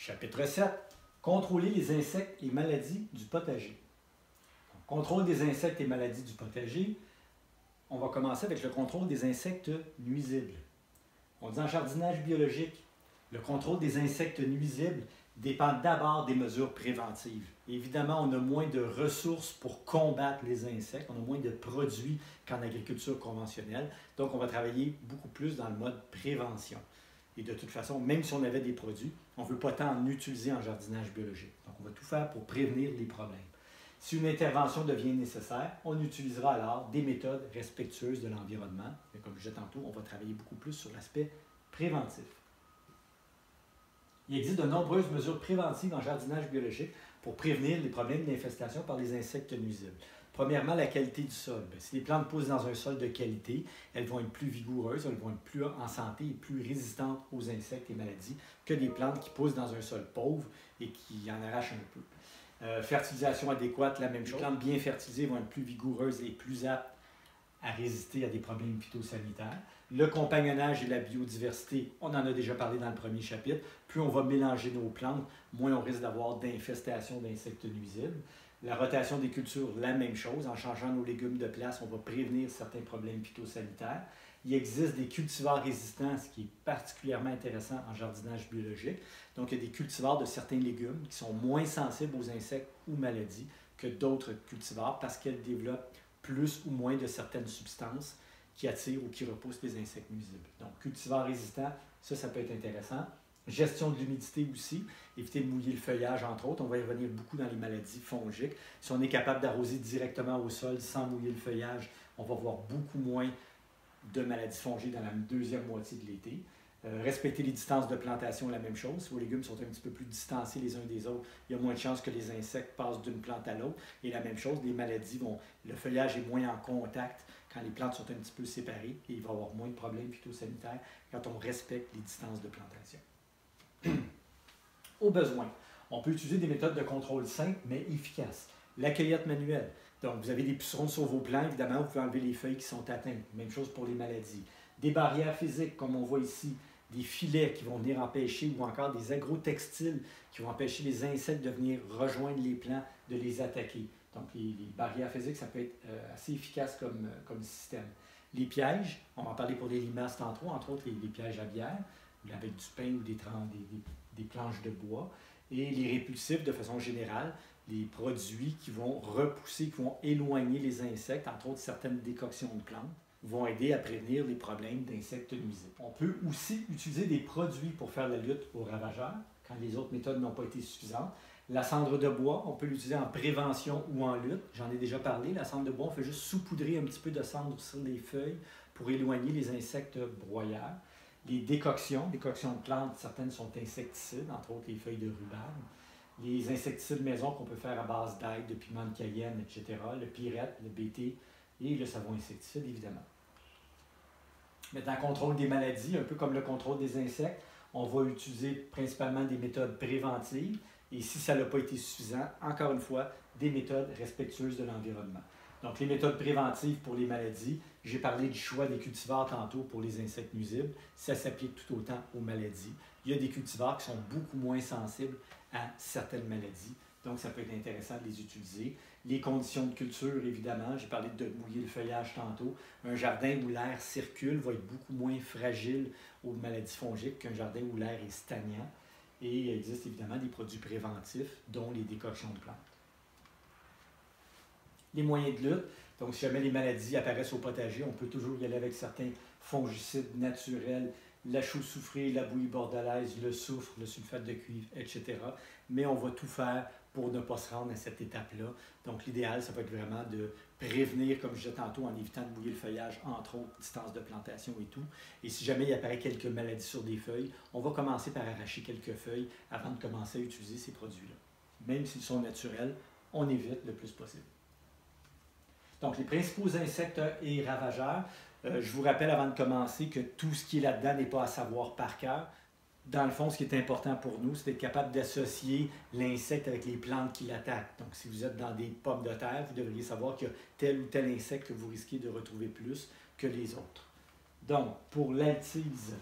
Chapitre 7. Contrôler les insectes et maladies du potager. Donc, contrôle des insectes et maladies du potager. On va commencer avec le contrôle des insectes nuisibles. On dit en jardinage biologique, le contrôle des insectes nuisibles dépend d'abord des mesures préventives. Évidemment, on a moins de ressources pour combattre les insectes, on a moins de produits qu'en agriculture conventionnelle, donc on va travailler beaucoup plus dans le mode prévention. Et de toute façon, même si on avait des produits, on ne veut pas tant en utiliser en jardinage biologique. Donc on va tout faire pour prévenir les problèmes. Si une intervention devient nécessaire, on utilisera alors des méthodes respectueuses de l'environnement. Mais comme je disais tantôt, on va travailler beaucoup plus sur l'aspect préventif. Il existe de nombreuses mesures préventives en jardinage biologique pour prévenir les problèmes d'infestation par les insectes nuisibles. Premièrement, la qualité du sol. Si les plantes poussent dans un sol de qualité, elles vont être plus vigoureuses, elles vont être plus en santé et plus résistantes aux insectes et maladies que des plantes qui poussent dans un sol pauvre et qui en arrachent un peu. Fertilisation adéquate, la même chose. Les plantes bien fertilisées vont être plus vigoureuses et plus aptes à résister à des problèmes phytosanitaires. Le compagnonnage et la biodiversité, on en a déjà parlé dans le premier chapitre. Plus on va mélanger nos plantes, moins on risque d'avoir d'infestation d'insectes nuisibles. La rotation des cultures, la même chose. En changeant nos légumes de place, on va prévenir certains problèmes phytosanitaires. Il existe des cultivars résistants, ce qui est particulièrement intéressant en jardinage biologique. Donc, il y a des cultivars de certains légumes qui sont moins sensibles aux insectes ou maladies que d'autres cultivars parce qu'elles développent plus ou moins de certaines substances qui attirent ou qui repoussent les insectes nuisibles. Donc, cultivars résistants, ça peut être intéressant. Gestion de l'humidité aussi, éviter de mouiller le feuillage, entre autres. On va y revenir beaucoup dans les maladies fongiques. Si on est capable d'arroser directement au sol sans mouiller le feuillage, on va voir beaucoup moins de maladies fongiques dans la deuxième moitié de l'été. Respecter les distances de plantation, la même chose. Si vos légumes sont un petit peu plus distancés les uns des autres, il y a moins de chances que les insectes passent d'une plante à l'autre. Et la même chose, les maladies le feuillage est moins en contact quand les plantes sont un petit peu séparées et il va y avoir moins de problèmes phytosanitaires quand on respecte les distances de plantation. Au besoin, on peut utiliser des méthodes de contrôle simples mais efficaces. La cueillette manuelle. Donc, vous avez des pucerons sur vos plants, évidemment, vous pouvez enlever les feuilles qui sont atteintes. Même chose pour les maladies. Des barrières physiques, comme on voit ici, des filets qui vont venir empêcher, ou encore des agrotextiles qui vont empêcher les insectes de venir rejoindre les plants, de les attaquer. Donc, les barrières physiques, ça peut être assez efficace comme système. Les pièges, on va en parler pour les limaces tantôt, entre autres les pièges à bière, avec du pain ou des planches de bois. Et les répulsifs, de façon générale, les produits qui vont repousser, qui vont éloigner les insectes, entre autres certaines décoctions de plantes, vont aider à prévenir les problèmes d'insectes nuisibles. On peut aussi utiliser des produits pour faire la lutte aux ravageurs, quand les autres méthodes n'ont pas été suffisantes. La cendre de bois, on peut l'utiliser en prévention ou en lutte. J'en ai déjà parlé. La cendre de bois, on fait juste saupoudrer un petit peu de cendre sur les feuilles pour éloigner les insectes broyeurs. Les décoctions de plantes, certaines sont insecticides, entre autres les feuilles de rhubarbe. Les insecticides maison qu'on peut faire à base d'ail, de piment de cayenne, etc. Le pyrète, le BT et le savon insecticide, évidemment. Maintenant, contrôle des maladies, un peu comme le contrôle des insectes, on va utiliser principalement des méthodes préventives et si ça n'a pas été suffisant, encore une fois, des méthodes respectueuses de l'environnement. Donc, les méthodes préventives pour les maladies, j'ai parlé du choix des cultivars tantôt pour les insectes nuisibles, ça s'applique tout autant aux maladies. Il y a des cultivars qui sont beaucoup moins sensibles à certaines maladies, donc ça peut être intéressant de les utiliser. Les conditions de culture, évidemment, j'ai parlé de mouiller le feuillage tantôt. Un jardin où l'air circule va être beaucoup moins fragile aux maladies fongiques qu'un jardin où l'air est stagnant. Et il existe évidemment des produits préventifs, dont les décoctions de plantes. Les moyens de lutte, donc si jamais les maladies apparaissent au potager, on peut toujours y aller avec certains fongicides naturels, la chaux-soufrée, la bouillie bordelaise, le soufre, le sulfate de cuivre, etc. Mais on va tout faire pour ne pas se rendre à cette étape-là. Donc l'idéal, ça va être vraiment de prévenir, comme je disais tantôt, en évitant de mouiller le feuillage, entre autres, distance de plantation et tout. Et si jamais il apparaît quelques maladies sur des feuilles, on va commencer par arracher quelques feuilles avant de commencer à utiliser ces produits-là. Même s'ils sont naturels, on évite le plus possible. Donc, les principaux insectes et ravageurs, je vous rappelle avant de commencer que tout ce qui est là-dedans n'est pas à savoir par cœur. Dans le fond, ce qui est important pour nous, c'est d'être capable d'associer l'insecte avec les plantes qui l'attaquent. Donc, si vous êtes dans des pommes de terre, vous devriez savoir qu'il y a tel ou tel insecte que vous risquez de retrouver plus que les autres. Donc, pour l'altise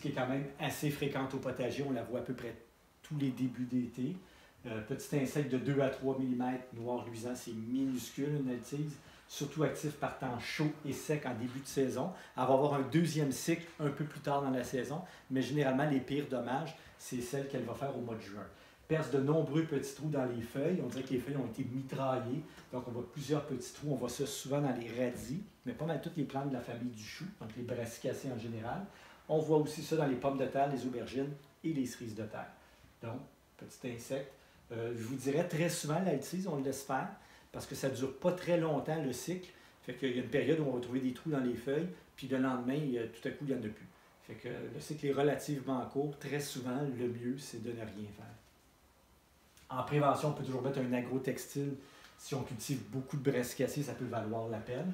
qui est quand même assez fréquente au potager, on la voit à peu près surtout les débuts d'été. Petit insecte de 2 à 3 mm, noir luisant, c'est minuscule, une altise, surtout actif par temps chaud et sec en début de saison. Elle va avoir un deuxième cycle un peu plus tard dans la saison, mais généralement, les pires dommages, c'est celle qu'elle va faire au mois de juin. Perce de nombreux petits trous dans les feuilles. On dirait que les feuilles ont été mitraillées, donc on voit plusieurs petits trous. On voit ça souvent dans les radis, mais pas mal toutes les plantes de la famille du chou, donc les brassicacées en général. On voit aussi ça dans les pommes de terre, les aubergines et les cerises de terre. Donc, petit insecte. Je vous dirais très souvent, l'altise, on le laisse faire parce que ça ne dure pas très longtemps le cycle. Fait qu'il y a une période où on va trouver des trous dans les feuilles, puis le lendemain, tout à coup, il n'y en a plus. Fait que le cycle est relativement court. Très souvent, le mieux, c'est de ne rien faire. En prévention, on peut toujours mettre un agrotextile. Si on cultive beaucoup de brassicacées, ça peut valoir la peine.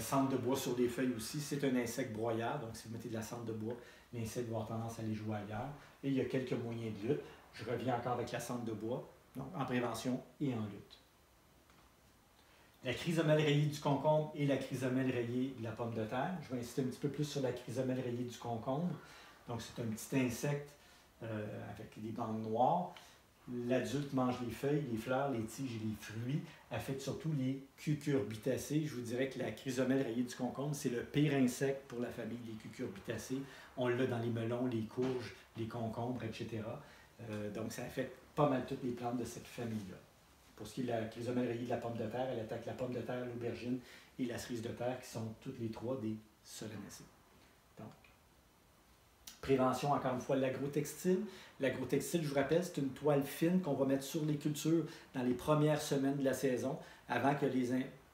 Cendre de bois sur les feuilles aussi, c'est un insecte broyeur. Donc, si vous mettez de la cendre de bois, l'insecte va avoir tendance à aller jouer ailleurs. Et il y a quelques moyens de lutte. Je reviens encore avec la cendre de bois, donc en prévention et en lutte. La chrysomèle rayée du concombre et la chrysomèle rayée de la pomme de terre. Je vais insister un petit peu plus sur la chrysomèle rayée du concombre. Donc, c'est un petit insecte avec des bandes noires. L'adulte mange les feuilles, les fleurs, les tiges et les fruits, affecte surtout les cucurbitacées. Je vous dirais que la chrysomèle rayée du concombre, c'est le pire insecte pour la famille des cucurbitacées. On l'a dans les melons, les courges, les concombres, etc. Donc, ça affecte pas mal toutes les plantes de cette famille-là. Pour ce qui est de la chrysomèle rayée de la pomme de terre, elle attaque la pomme de terre, l'aubergine et la cerise de terre, qui sont toutes les trois des solanacées. Donc, prévention, encore une fois, l'agrotextile. L'agrotextile, je vous rappelle, c'est une toile fine qu'on va mettre sur les cultures dans les premières semaines de la saison, avant que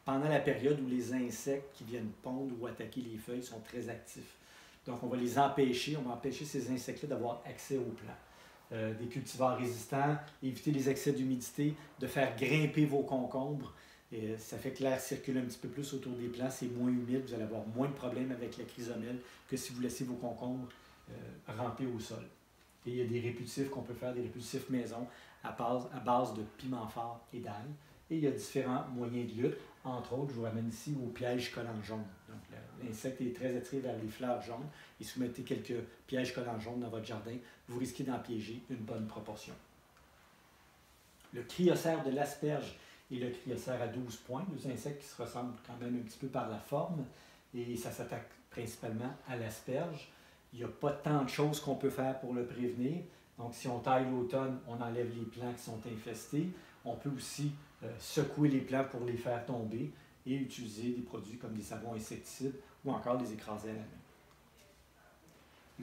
pendant la période où les insectes qui viennent pondre ou attaquer les feuilles sont très actifs. Donc, on va les empêcher, on va empêcher ces insectes-là d'avoir accès aux plants. Des cultivars résistants, éviter les excès d'humidité, de faire grimper vos concombres. Ça fait que l'air circule un petit peu plus autour des plants, c'est moins humide, vous allez avoir moins de problèmes avec la chrysomèle que si vous laissez vos concombres ramper au sol. Et il y a des répulsifs qu'on peut faire, des répulsifs maison à base de piment fort et d'ail. Et il y a différents moyens de lutte. Entre autres, je vous ramène ici au piège collant jaune. Donc, l'insecte est très attiré vers les fleurs jaunes. Et si vous mettez quelques pièges collants jaunes dans votre jardin, vous risquez d'en piéger une bonne proportion. Le cryocère de l'asperge et le cryocère à 12 points, deux insectes qui se ressemblent quand même un petit peu par la forme. Et ça s'attaque principalement à l'asperge. Il n'y a pas tant de choses qu'on peut faire pour le prévenir. Donc, si on taille l'automne, on enlève les plants qui sont infestés. On peut aussi secouer les plants pour les faire tomber et utiliser des produits comme des savons insecticides ou encore les écraser à la main.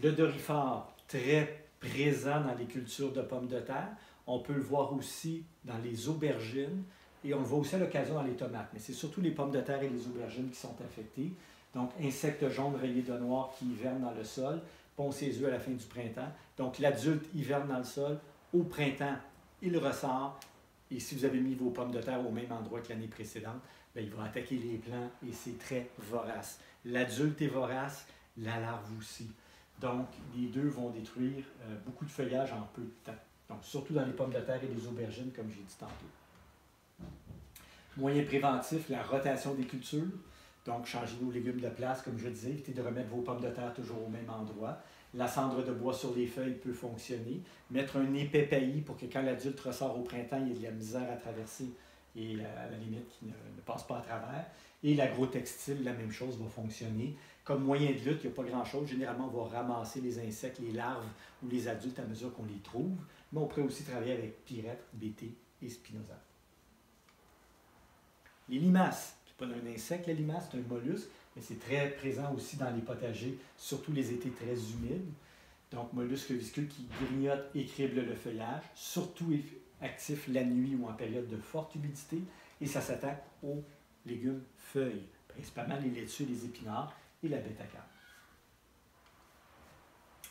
Le doryphore, très présent dans les cultures de pommes de terre. On peut le voir aussi dans les aubergines et on le voit aussi à l'occasion dans les tomates. Mais c'est surtout les pommes de terre et les aubergines qui sont affectées. Donc, insectes jaunes rayés de noir qui hivernent dans le sol, pondent ses œufs à la fin du printemps. Donc, l'adulte hiverne dans le sol. Au printemps, il ressort. Et si vous avez mis vos pommes de terre au même endroit que l'année précédente, bien, il va attaquer les plants et c'est très vorace. L'adulte est vorace, la larve aussi. Donc, les deux vont détruire beaucoup de feuillage en peu de temps. Donc, surtout dans les pommes de terre et les aubergines, comme j'ai dit tantôt. Moyen préventif, la rotation des cultures. Donc, changez nos légumes de place, comme je disais, évitez de remettre vos pommes de terre toujours au même endroit. La cendre de bois sur les feuilles peut fonctionner. Mettre un épais paillis pour que quand l'adulte ressort au printemps, il y ait de la misère à traverser et à la limite qu'il ne passe pas à travers. Et l'agrotextile, la même chose, va fonctionner. Comme moyen de lutte, il n'y a pas grand-chose. Généralement, on va ramasser les insectes, les larves ou les adultes à mesure qu'on les trouve. Mais on pourrait aussi travailler avec pyrètre, bt et spinosa. Les limaces. Ce n'est pas un insecte, la limace, c'est un mollusque, mais c'est très présent aussi dans les potagers, surtout les étés très humides. Donc, mollusque visqueux qui grignote et crible le feuillage, surtout actif la nuit ou en période de forte humidité, et ça s'attaque aux légumes feuilles, principalement les laitues, les épinards et la bêta-carbe.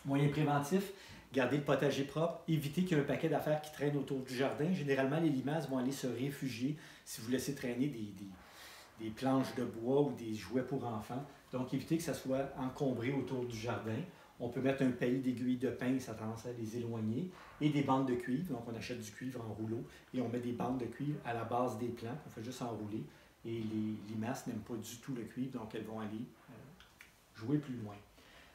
Moyen préventif, garder le potager propre, éviter qu'il y ait un paquet d'affaires qui traînent autour du jardin. Généralement, les limaces vont aller se réfugier si vous laissez traîner des planches de bois ou des jouets pour enfants. Donc, évitez que ça soit encombré autour du jardin. On peut mettre un paillis d'aiguilles de pin, ça a tendance à les éloigner, et des bandes de cuivre. Donc, on achète du cuivre en rouleau et on met des bandes de cuivre à la base des plants. On fait juste enrouler. Et les limaces n'aiment pas du tout le cuivre, donc elles vont aller jouer plus loin.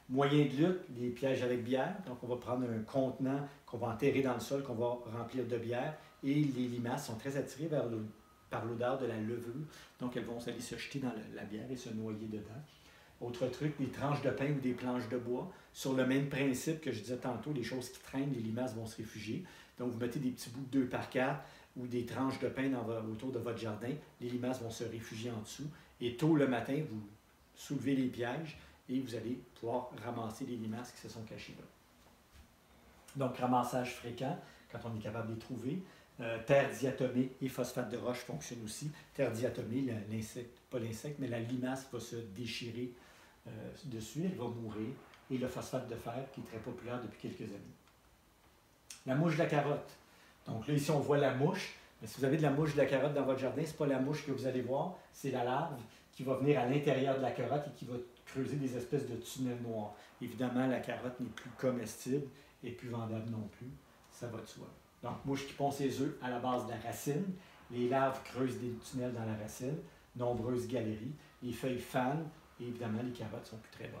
Moyen de lutte, les pièges avec bière. Donc, on va prendre un contenant qu'on va enterrer dans le sol, qu'on va remplir de bière. Et les limaces sont très attirées par l'odeur de la levure. Donc, elles vont aller se jeter dans la bière et se noyer dedans. Autre truc, des tranches de pain ou des planches de bois. Sur le même principe que je disais tantôt, les choses qui traînent, les limaces vont se réfugier. Donc, vous mettez des petits bouts de 2 par 4 ou des tranches de pain autour de votre jardin. Les limaces vont se réfugier en dessous. Et tôt le matin, vous soulevez les pièges et vous allez pouvoir ramasser les limaces qui se sont cachées là. Donc, ramassage fréquent, quand on est capable de les trouver. Terre diatomée et phosphate de roche fonctionnent aussi. Terre diatomée, l'insecte, pas l'insecte, mais la limace va se déchirer dessus, elle va mourir. Et le phosphate de fer, qui est très populaire depuis quelques années. La mouche de la carotte. Donc là, ici, on voit la mouche. Mais si vous avez de la mouche de la carotte dans votre jardin, ce n'est pas la mouche que vous allez voir, c'est la larve qui va venir à l'intérieur de la carotte et qui va creuser des espèces de tunnels noirs. Évidemment, la carotte n'est plus comestible et plus vendable non plus. Ça va de soi. Donc, mouche qui pond ses œufs à la base de la racine. Les larves creusent des tunnels dans la racine. Nombreuses galeries. Les feuilles fanent. Et évidemment, les carottes sont plus très bonnes.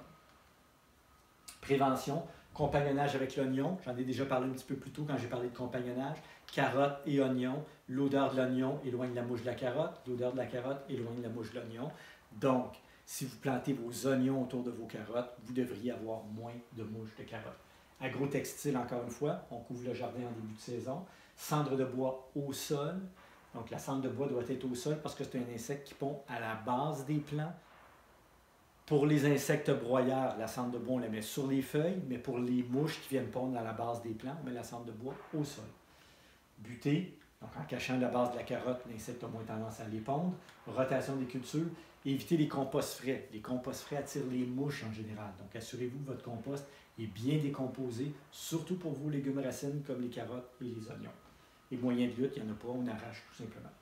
Prévention, compagnonnage avec l'oignon. J'en ai déjà parlé un petit peu plus tôt quand j'ai parlé de compagnonnage. Carotte et oignon. L'odeur de l'oignon éloigne la mouche de la carotte. L'odeur de la carotte éloigne la mouche de l'oignon. Donc, si vous plantez vos oignons autour de vos carottes, vous devriez avoir moins de mouches de carotte. Agrotextile, encore une fois, on couvre le jardin en début de saison. Cendre de bois au sol. Donc, la cendre de bois doit être au sol parce que c'est un insecte qui pond à la base des plants. Pour les insectes broyeurs, la cendre de bois, on la met sur les feuilles, mais pour les mouches qui viennent pondre à la base des plants, on met la cendre de bois au sol. Buter, donc en cachant la base de la carotte, l'insecte a moins tendance à les pondre. Rotation des cultures, éviter les composts frais. Les composts frais attirent les mouches en général. Donc, assurez-vous que votre compost est bien décomposé, surtout pour vos légumes racines comme les carottes et les oignons. Les moyens de lutte, il n'y en a pas, on arrache tout simplement.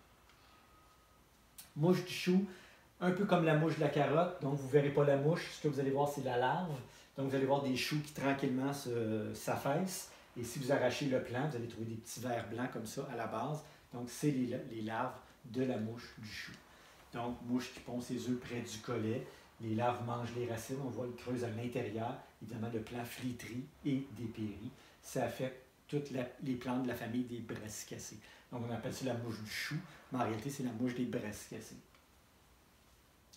Mouche du chou, un peu comme la mouche de la carotte, donc vous ne verrez pas la mouche, ce que vous allez voir c'est la larve. Donc vous allez voir des choux qui tranquillement s'affaissent. Et si vous arrachez le plant, vous allez trouver des petits vers blancs comme ça à la base. Donc c'est les larves de la mouche du chou. Donc mouche qui pond ses œufs près du collet. Les larves mangent les racines, on voit, ils creusent à l'intérieur. Évidemment, le plant flétrit et dépérit. Ça affecte toutes les plantes de la famille des brassicacées. Donc on appelle ça la mouche du chou, mais en réalité c'est la mouche des brassicacées.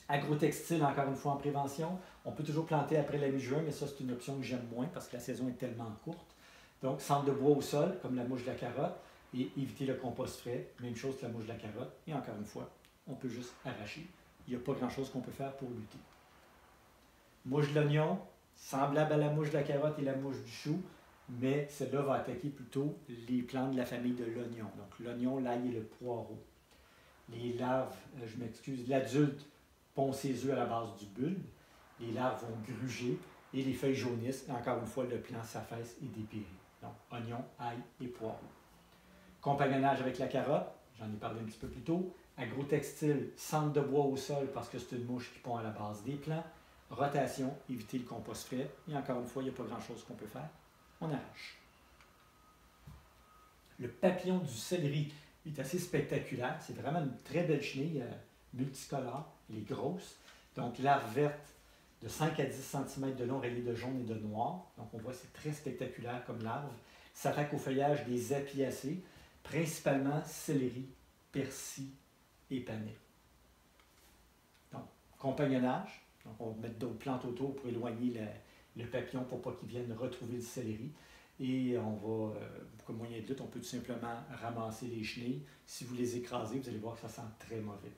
Agrotextile, encore une fois, en prévention. On peut toujours planter après la mi-juin, mais ça, c'est une option que j'aime moins parce que la saison est tellement courte. Donc, cendre de bois au sol, comme la mouche de la carotte, et éviter le compost frais. Même chose que la mouche de la carotte. Et encore une fois, on peut juste arracher. Il n'y a pas grand-chose qu'on peut faire pour lutter. Mouche de l'oignon, semblable à la mouche de la carotte et la mouche du chou, mais celle-là va attaquer plutôt les plantes de la famille de l'oignon. Donc, l'oignon, l'ail et le poireau. Les larves, je m'excuse, l'adulte pond ses œufs à la base du bulbe, les larves vont gruger et les feuilles jaunissent. Et encore une fois, le plant s'affaisse et dépérit. Donc, oignon, ail et poireau. Compagnonnage avec la carotte, j'en ai parlé un petit peu plus tôt. Agrotextile, cendre de bois au sol parce que c'est une mouche qui pond à la base des plants. Rotation, éviter le compost frais. Et encore une fois, il n'y a pas grand-chose qu'on peut faire. On arrache. Le papillon du céleri est assez spectaculaire. C'est vraiment une très belle chenille multicolore. Elle est grosse. Donc, larve verte de 5 à 10 cm de long, rayée de jaune et de noir. Donc, on voit c'est très spectaculaire comme larve. S'attaque au feuillage des apiacées, principalement céleri, persil et panais. Donc, compagnonnage. Donc, on va mettre d'autres plantes autour pour éloigner le papillon pour pas qu'il vienne retrouver le céleri. Et on va, comme moyen de lutte, on peut tout simplement ramasser les chenilles. Si vous les écrasez, vous allez voir que ça sent très mauvais.